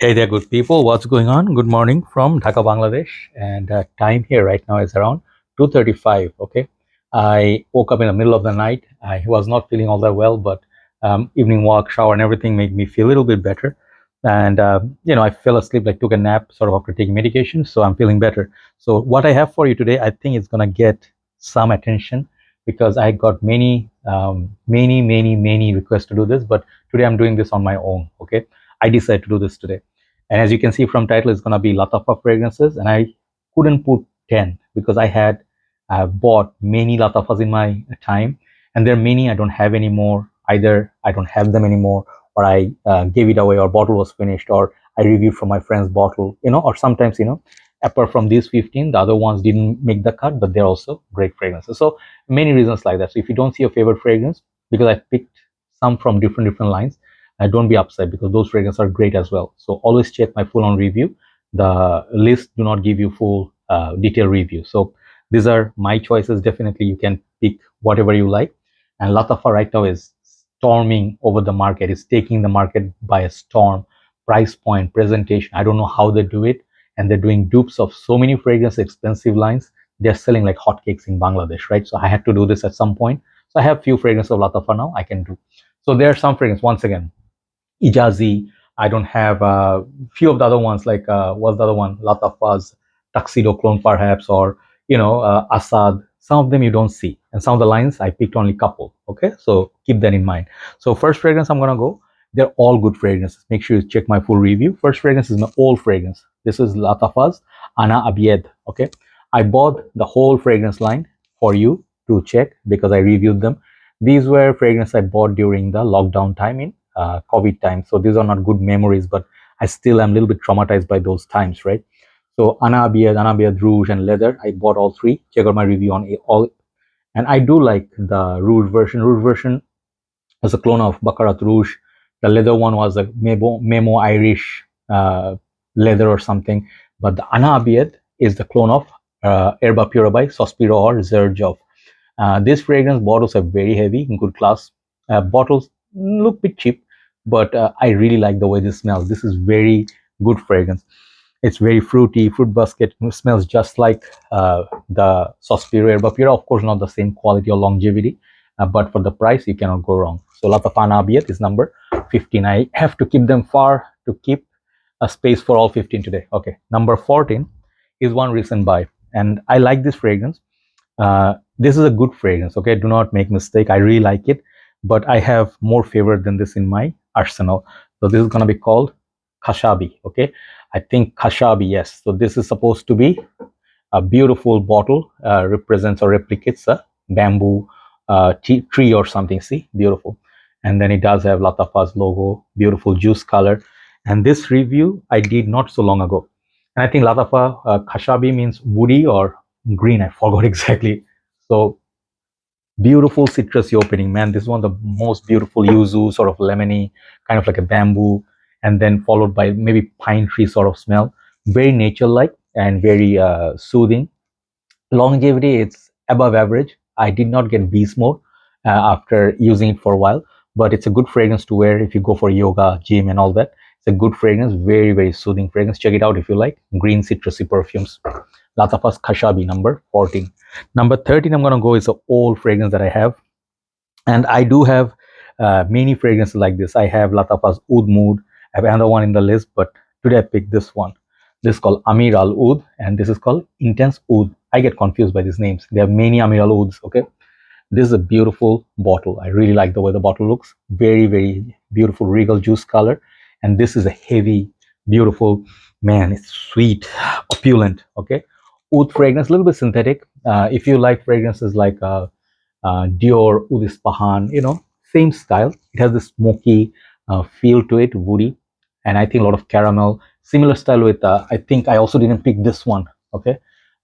Hey there, good people. What's going on? Good morning from Dhaka, Bangladesh, and time here right now is around 2:35. Okay, I woke up in the middle of the night. I was not feeling all that well, but evening walk, shower, and everything made me feel a little bit better. And I fell asleep, like took a nap, sort of after taking medication, so I'm feeling better. So what I have for you today, I think it's gonna get some attention because I got many requests to do this, but today I'm doing this on my own. Okay, I decided to do this today. And as you can see from title, it's going to be Lattafa Fragrances. And I couldn't put 10 because I had bought many Lattafas in my time. And there are many I don't have anymore. Either I don't have them anymore, or I gave it away, or bottle was finished, or I reviewed from my friend's bottle, or sometimes, apart from these 15, the other ones didn't make the cut, but they're also great fragrances. So many reasons like that. So if you don't see your favorite fragrance, because I picked some from different lines, don't be upset because those fragrances are great as well. So always check my full on review. The list do not give you full detailed review. So these are my choices. Definitely you can pick whatever you like. And Lattafa right now is storming over the market. It's taking the market by a storm. Price point, presentation, I don't know how they do it. And they're doing dupes of so many fragrance, expensive lines. They're selling like hotcakes in Bangladesh, right? So I had to do this at some point. So I have few fragrances of Lattafa now I can do. So there are some fragrances, once again, Ijazi. I don't have a few of the other ones, like what's the other one? Lattafa's Tuxedo clone, perhaps, or Assad. Some of them you don't see, and some of the lines I picked only couple. Okay, so keep that in mind. So first fragrance I'm gonna go. They're all good fragrances. Make sure you check my full review. First fragrance is my old fragrance. This is Lattafa's Anabiath. Okay, I bought the whole fragrance line for you to check because I reviewed them. These were fragrances I bought during the lockdown time in COVID time. So these are not good memories, but I still am a little bit traumatized by those times, right? So Anabiedh, Rouge, and Leather, I bought all three. Check out my review on all. And I do like the Rouge version. Rouge version was a clone of Baccarat Rouge. The leather one was a Memo Irish leather or something. But the Anabiedh is the clone of Herba Pura by Sospiro or Zerjov. These fragrance bottles are very heavy, in good class. Bottles look a bit cheap, but I really like the way this smells. This is very good fragrance. It's very fruity, fruit basket. It smells just like the Sospiro Herba Pura. Of course, not the same quality or longevity, but for the price, you cannot go wrong. So Lattafa Anabiath is number 15. I have to keep them far to keep a space for all 15 today. Okay, number 14 is one recent buy, and I like this fragrance. This is a good fragrance. Okay, do not make mistake. I really like it, but I have more favorite than this in my arsenal. So this is gonna be called Khashabi. Okay, I think Khashabi. Yes. So this is supposed to be a beautiful bottle. Represents or replicates a bamboo tree or something. See, beautiful. And then it does have Lattafa's logo. Beautiful juice color. And this review I did not so long ago. And I think Lattafa Kashabi means woody or green. I forgot exactly. So beautiful citrusy opening, man. This is one of the most beautiful yuzu, sort of lemony, kind of like a bamboo, and then followed by maybe pine tree sort of smell. Very nature-like and very soothing. Longevity, it's above average. I did not get beast mode after using it for a while, but it's a good fragrance to wear if you go for yoga, gym, and all that. It's a good fragrance, very soothing fragrance. Check it out if you like green citrusy perfumes. Lattafa's Kashabi, number 14. Number 13, I'm going to go is an old fragrance that I have. And I do have many fragrances like this. I have Lattafa's Oudh Mood. I have another one in the list, but today I picked this one. This is called Maher Al Oud, and this is called Intense Oud. I get confused by these names. There are many Maher Al Ouds, okay? This is a beautiful bottle. I really like the way the bottle looks. Very beautiful regal juice color. And this is a heavy, beautiful, man, it's sweet, opulent, okay? Oud fragrance, a little bit synthetic. If you like fragrances like Dior, Oud Ispahan, same style. It has this smoky feel to it, woody, and I think a lot of caramel. Similar style with, I think I also didn't pick this one, okay?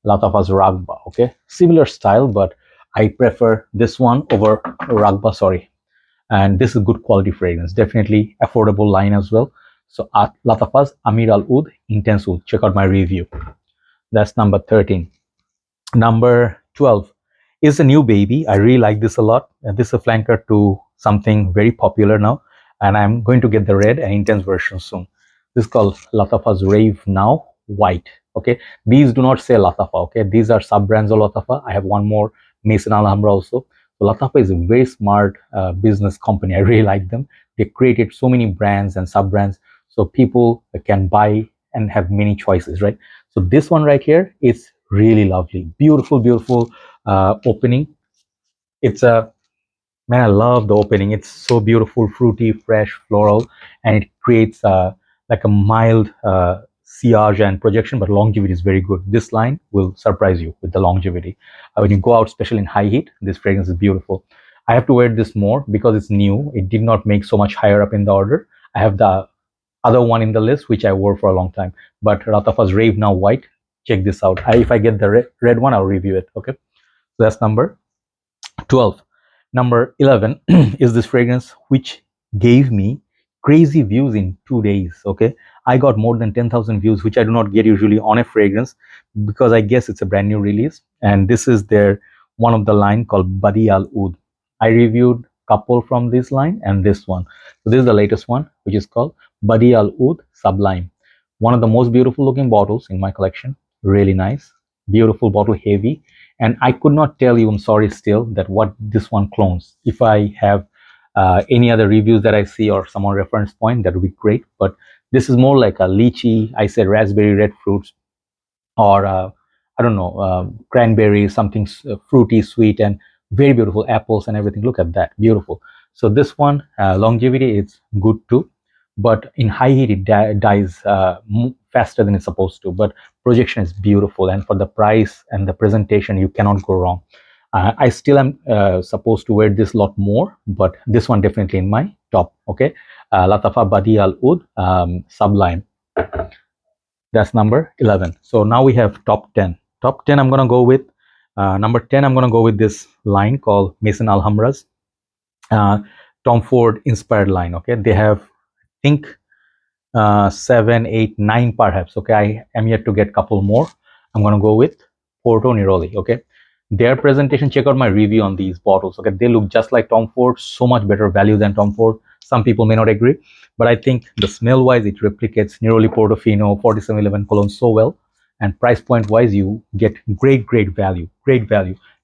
Lattafa's Raghba, okay? Similar style, but I prefer this one over Raghba, sorry. And this is good quality fragrance, definitely affordable line as well. So Lattafa's Maher Al Oud Intense Oud. Check out my review. That's number 13. Number 12 is a new baby. I really like this a lot. This is a flanker to something very popular now, and I'm going to get the red and intense version soon. This is called Lattafa's Rave Now White. Okay, these do not say Lattafa. Okay, these are sub brands of Lattafa. I have one more, Maison Alhambra also. So Lattafa is a very smart business company. I really like them. They created so many brands and sub brands, so people can buy and have many choices, right? So this one right here is really lovely, beautiful, beautiful opening. It's a Man, I love the opening. It's so beautiful, fruity, fresh, floral, and it creates like a mild sillage and projection, but longevity is very good. This line will surprise you with the longevity. When you go out, especially in high heat, this fragrance is beautiful. I have to wear this more because it's new. It did not make so much higher up in the order. I have the other one in the list, which I wore for a long time. But Lattafa's Rave Now White, check this out. If I get the red one, I'll review it. Okay, so that's number 12. Number 11 is this fragrance which gave me crazy views in 2 days. Okay, I got more than 10,000 views, which I do not get usually on a fragrance, because I guess it's a brand new release. And this is their one of the line called Badee Al Oud. I reviewed couple from this line and this one. So this is the latest one, which is called Badee Al Oud Sublime. One of the most beautiful looking bottles in my collection. Really nice, beautiful bottle, heavy. And I could not tell you, I'm sorry still, that what this one clones. If I have any other reviews that I see or someone reference point, that would be great. But this is more like a lychee, I said raspberry, red fruits, or I don't know, cranberry, something fruity, sweet, and very beautiful apples and everything. Look at that, beautiful. So this one, longevity is good too, but in high heat it dies faster than it's supposed to. But projection is beautiful, and for the price and the presentation, you cannot go wrong. I still am supposed to wear this lot more, but this one definitely in my top. Okay, Lattafa Badee Al Oud Sublime. That's number 11. So now we have top 10. Top 10, I'm gonna go with number 10. I'm gonna go with this line called Maison Alhambra's Tom Ford inspired line. Okay, they have, I think, 7, 8, 9 perhaps. Okay, I am yet to get couple more. I'm gonna go with Porto Neroli. Okay, their presentation, check out my review on these bottles. Okay, they look just like Tom Ford, so much better value than Tom Ford. Some people may not agree, but I think the smell wise it replicates Neroli Portofino 4711 cologne so well, and price point wise you get great value,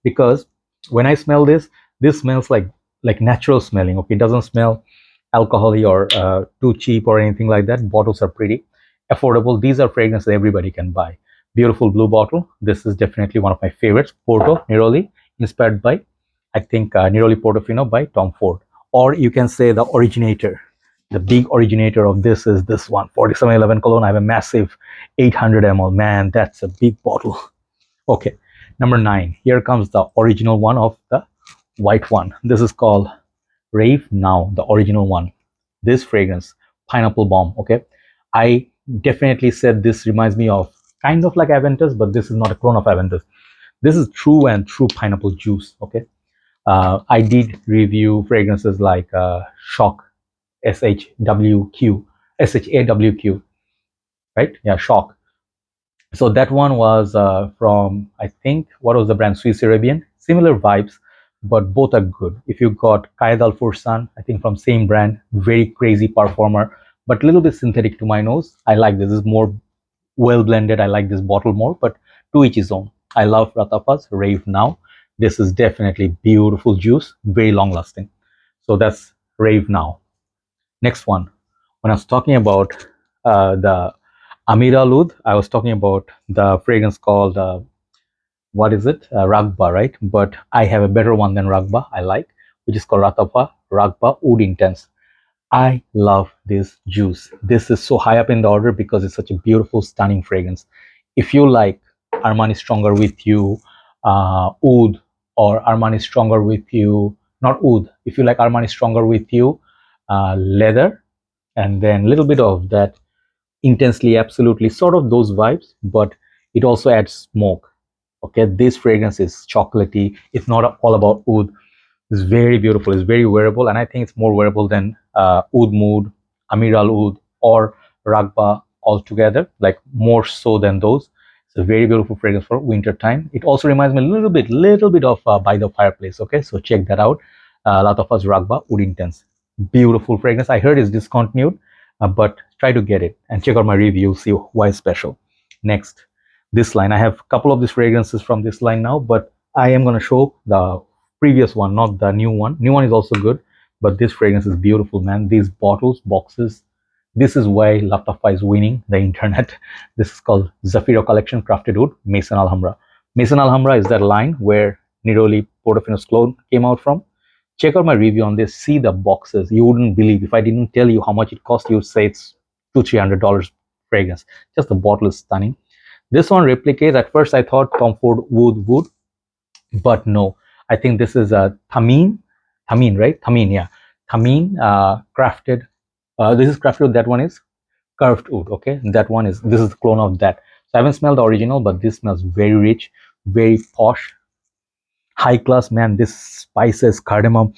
because when I smell this smells like natural smelling. Okay, it doesn't smell alcoholic or too cheap or anything like that. Bottles are pretty affordable. These are fragrances everybody can buy. Beautiful blue bottle. This is definitely one of my favorites. Porto Neroli, inspired by, I think, Neroli Portofino by Tom Ford. Or you can say the originator. The big originator of this is this one, 4711 cologne. I have a massive 800 ml. Man, that's a big bottle. Okay, number 9. Here comes the original one of the white one. This is called Rave Now, the original one. This fragrance, pineapple bomb. Okay, I definitely said this reminds me of kind of like Aventus, but this is not a clone of Aventus. This is true pineapple juice. Okay, I did review fragrances like Shock, SHWQ, right? Yeah, Shock. So that one was from, I think, what was the brand? Swiss Arabian. Similar vibes, but both are good. If you got Qaed Al Fursan, I think from same brand, very crazy performer, but a little bit synthetic to my nose. I like this. This is more well blended. I like this bottle more, but to each his own. I love Lattafa's Rave Now. This is definitely beautiful juice, very long lasting. So that's Rave Now. Next one, when I was talking about the Ameer Al Oud, I was talking about the fragrance called what is it? Raghba, right? But I have a better one than Raghba I like, which is called Lattafa Raghba Oud Intense. I love this juice. This is so high up in the order because it's such a beautiful, stunning fragrance. If you like Armani Stronger With You, Oud, or Armani Stronger With You, not Oud, if you like Armani Stronger With You, leather, and then a little bit of that intensely, absolutely, sort of those vibes, but it also adds smoke. Okay, this fragrance is chocolatey. It's not all about Oud. It's very beautiful. It's very wearable, and I think it's more wearable than Oud Mood, Ameer Al Oud, or Raghba altogether. Like more so than those. It's a very beautiful fragrance for winter time. It also reminds me a little bit of By the Fireplace. Okay, so check that out. Lattafa's Raghba Oud Intense, beautiful fragrance. I heard it's discontinued, but try to get it and check out my review, see why it's special. Next, this line. I have a couple of these fragrances from this line now, but I am going to show the previous one, not the new one. New one is also good, but this fragrance is beautiful, man. These bottles, boxes, this is why Lattafa is winning the internet. This is called Zafiro Collection Crafted Oud, Maison Alhambra. Maison Alhambra is that line where Neroli Portofino's clone came out from. Check out my review on this. See the boxes. You wouldn't believe if I didn't tell you how much it cost. You'd say it's $200-300 fragrance. Just the bottle is stunning. This one replicates. At first, I thought Tom Ford would, but no. I think this is a Thameen, right? Thameen, yeah. Thameen crafted. This is crafted. That one is curved wood. Okay, that one is. This is the clone of that. So I haven't smelled the original, but this smells very rich, very posh, high class, man. This spices, cardamom,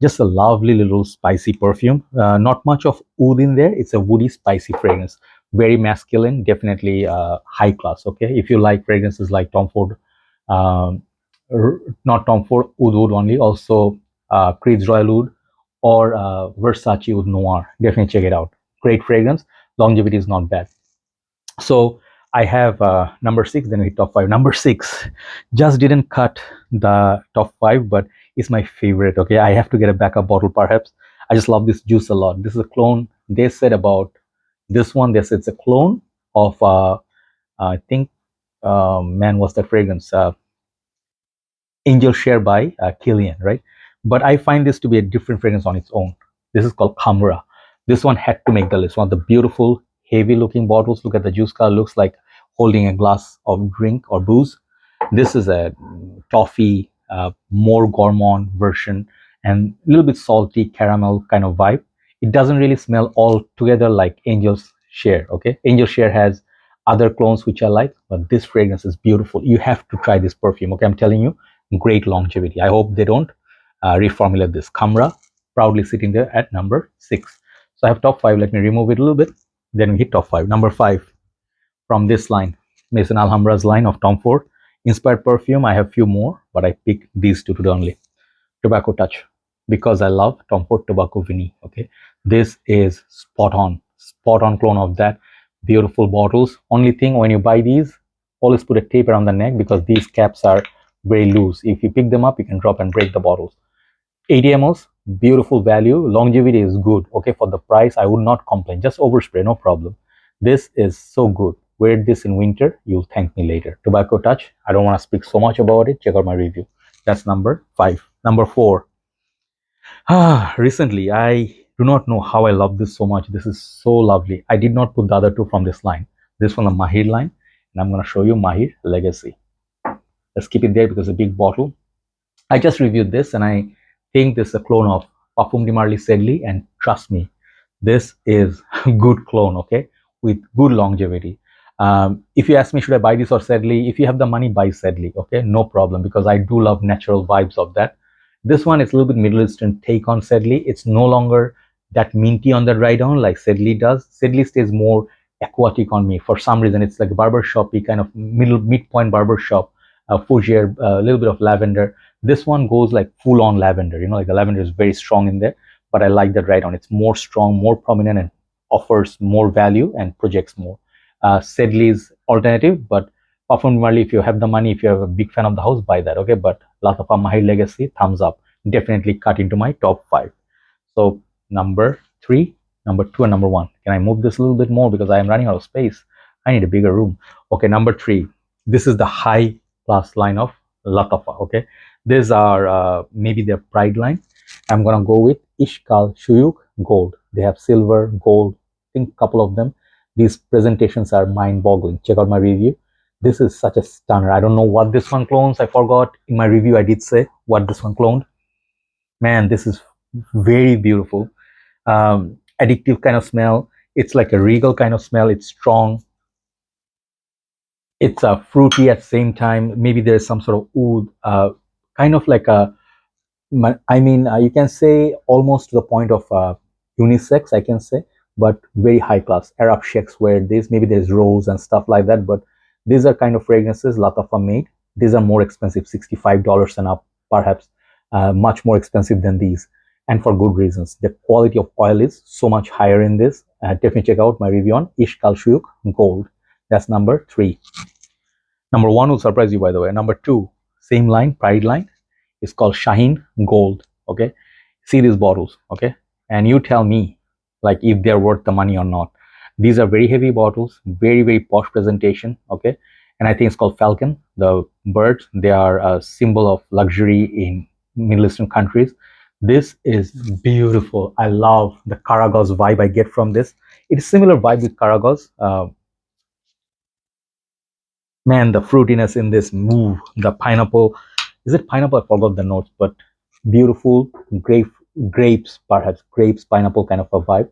just a lovely little spicy perfume. Not much of oud in there. It's a woody spicy fragrance, very masculine, definitely high class. Okay, if you like fragrances like Tom Ford, not Tom Ford, oud only, also Creed's Royal Oud or Versace Oud Noir, definitely check it out. Great fragrance. Longevity is not bad. So I have number 6, then we hit top 5. Number 6 just didn't cut the top 5, but it's my favorite. Okay, I have to get a backup bottle perhaps. I just love this juice a lot. This is a clone. They said about this one, they said it's a clone of I think man, what's that fragrance? Angel Share by Kilian, right? But I find this to be a different fragrance on its own. This is called Khamrah. This one had to make the list. One of the beautiful, heavy looking bottles. Look at the juice color. Looks like holding a glass of drink or booze. This is a toffee, more gourmand version and a little bit salty caramel kind of vibe. It doesn't really smell all together like Angel's Share. Okay, Angel Share has other clones which I like, but this fragrance is beautiful. You have to try this perfume. Okay, I'm telling you, great longevity. I hope they don't reformulate this. Khamrah proudly sitting there at number 6. So I have top 5. Let me remove it a little bit. Then we hit top 5. Number 5 from this line, Maison Alhambra's line of Tom Ford inspired perfume. I have few more, but I picked these two today only. Tobacco Touch, because I love Tom Ford Tobacco Vinny. Okay, this is spot on clone of that. Beautiful bottles. Only thing, when you buy these, always put a tape around the neck because these caps are very loose. If you pick them up, you can drop and break the bottles. 80 mls, beautiful value. Longevity is good. Okay, for the price, I would not complain. Just overspray, no problem. This is so good. Wear this in winter, you'll thank me later. Tobacco Touch, I don't want to speak so much about it. Check out my review. That's number 5. Number 4. Recently, I do not know how I love this so much. This is so lovely. I did not put the other two from this line. This from the Mahir line, and I'm going to show you Mahir Legacy. Let's keep it there because it's a big bottle. I just reviewed this and I think this is a clone of Parfum de Marly Sedley, and trust me, this is a good clone, okay, with good longevity. If you ask me, should I buy this or Sedley? If you have the money, buy Sedley, okay, no problem, because I do love natural vibes of that. This one is a little bit Middle Eastern take on Sedley. It's no longer that minty on the dry down like Sedley does. Sedley stays more aquatic on me. For some reason, it's like a barbershop-y kind of midpoint barbershop, fougere, a little bit of lavender. This one goes like full-on lavender. You know, like the lavender is very strong in there, but I like that dry down. It's more strong, more prominent, and offers more value and projects more. Sedley's alternative, but Parfum de Marly, if you have the money, if you're a big fan of the house, buy that, okay? But Lattafa Mahir Legacy, thumbs up. Definitely cut into my top 5. So number 3, number 2, and number 1. Can I move this a little bit more because I am running out of space? I need a bigger room. Okay, number 3. This is the high class line of Lattafa, okay? These are maybe their pride line. I'm gonna go with Ishq Shuyukh Gold. They have silver, gold, I think a couple of them. These presentations are mind-boggling. Check out my review. This is such a stunner. I don't know what this one clones. I forgot. In my review, I did say what this one cloned. Man, this is very beautiful. Addictive kind of smell. It's like a regal kind of smell. It's strong. It's fruity at the same time. Maybe there's some sort of oud, kind of like a, I mean, you can say almost to the point of unisex, I can say, but very high class. Arab sheikhs wear this. Maybe there's rose and stuff like that, but these are kind of fragrances Lattafa made. These are more expensive, $65 and up, perhaps much more expensive than these. and for good reasons. The quality of oil is so much higher in this. Definitely check out my review on Ishq Shuyukh Gold. That's number 3. Number 1 will surprise you, by the way. Number 2, same line, pride line, is called Shaheen Gold. Okay, see these bottles, okay, and you tell me like if they're worth the money or not. These are very heavy bottles, very posh presentation, okay, and I think it's called falcon, the birds. They are a symbol of luxury in Middle Eastern countries. This is beautiful. I love the Karagos vibe I get from this. It's similar vibe with Karagos. Man, the fruitiness in this move, the pineapple, is it pineapple? I forgot the notes, but beautiful grapes, perhaps grapes, pineapple kind of a vibe.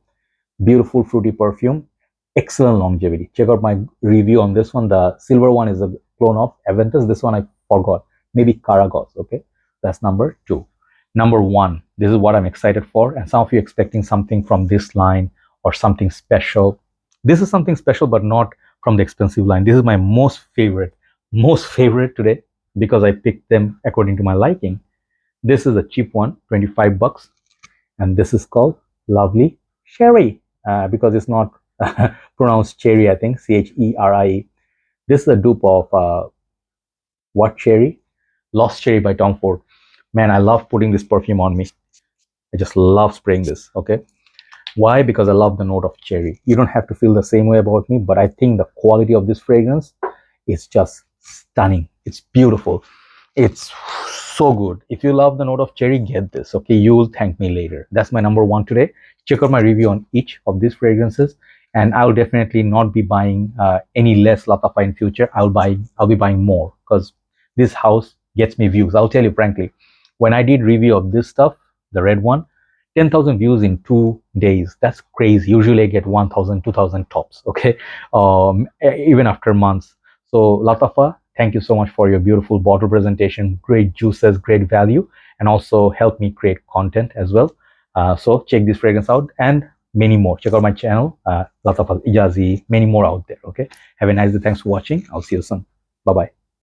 Beautiful fruity perfume, excellent longevity. Check out my review on this one. The silver one is a clone of Aventus. This one I forgot, maybe Karagos. Okay, that's number 2. Number 1, this is what I'm excited for, and some of you expecting something from this line or something special. This is something special, but not from the expensive line. This is my most favorite today, because I picked them according to my liking. This is a cheap one, 25 bucks, and this is called Lovely Cherie, because it's not pronounced Cherie, I think, Cherie. This is a dupe of what Cherie? Lost Cherry by Tom Ford. Man, I love putting this perfume on me. I just love spraying this, okay? Why? Because I love the note of cherry. You don't have to feel the same way about me, but I think the quality of this fragrance is just stunning. It's beautiful. It's so good. If you love the note of cherry, get this, okay? You will thank me later. That's my number 1 today. Check out my review on each of these fragrances, and I'll definitely not be buying any less Lattafa in future. I'll be buying more, because this house gets me views. I'll tell you frankly, when I did review of this stuff, the red one, 10,000 views in 2 days. That's crazy. Usually I get 1,000, 2,000 tops, okay? Even after months. So Lattafa, thank you so much for your beautiful bottle presentation, great juices, great value, and also help me create content as well. So check this fragrance out and many more. Check out my channel, Lattafa Ijazi, many more out there, okay? Have a nice day. Thanks for watching. I'll see you soon. Bye-bye.